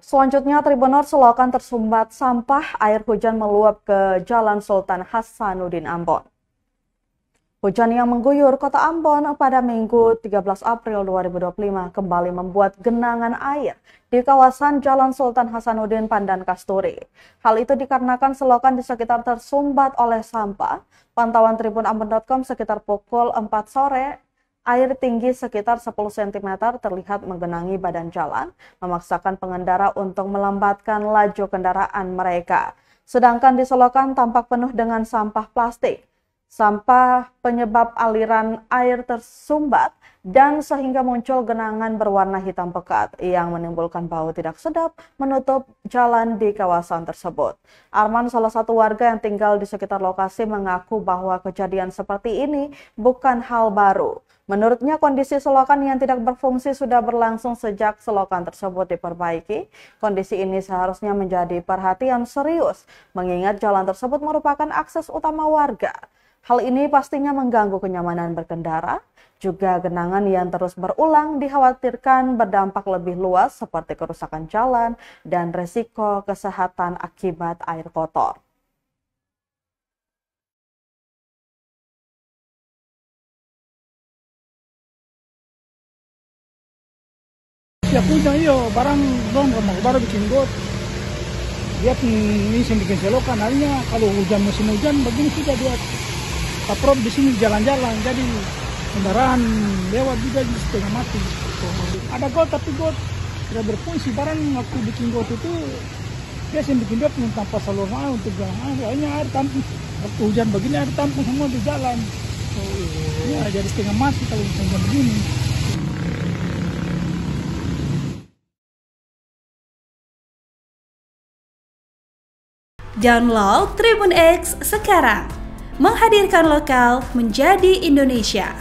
Selanjutnya, Tribunor Selokan tersumbat sampah, air hujan meluap ke Jalan Sultan Hasanuddin Ambon. Hujan yang mengguyur kota Ambon pada Minggu 13 April 2025 kembali membuat genangan air di kawasan Jalan Sultan Hasanuddin Pandan Kasturi. Hal itu dikarenakan selokan di sekitar tersumbat oleh sampah. Pantauan tribunambon.com sekitar pukul 4 sore, air tinggi sekitar 10 cm terlihat menggenangi badan jalan, memaksakan pengendara untuk melambatkan laju kendaraan mereka. Sedangkan di selokan tampak penuh dengan sampah plastik. Sampah penyebab aliran air tersumbat dan sehingga muncul genangan berwarna hitam pekat yang menimbulkan bau tidak sedap menutup jalan di kawasan tersebut. Arman, salah satu warga yang tinggal di sekitar lokasi, mengaku bahwa kejadian seperti ini bukan hal baru. Menurutnya, kondisi selokan yang tidak berfungsi sudah berlangsung sejak selokan tersebut diperbaiki. Kondisi ini seharusnya menjadi perhatian serius, mengingat jalan tersebut merupakan akses utama warga. Hal ini pastinya mengganggu kenyamanan berkendara. Juga genangan yang terus berulang dikhawatirkan berdampak lebih luas seperti kerusakan jalan dan risiko kesehatan akibat air kotor. Ya punya iyo barang dong rumah baru bikin got. Dia ini bikin selokan, hanya kalau hujan musim hujan begini sudah dia taprop di sini jalan-jalan, jadi kendaraan lewat juga di setengah mati. Ada got tapi got tidak berfungsi. Barang waktu bikin got itu dia bikin got tanpa saluran air untuk hanya air tampung. Waktu hujan begini air tampung semua di jalan. Ya jadi setengah mati kalau hujan begini. Download Tribun X sekarang, menghadirkan lokal menjadi Indonesia.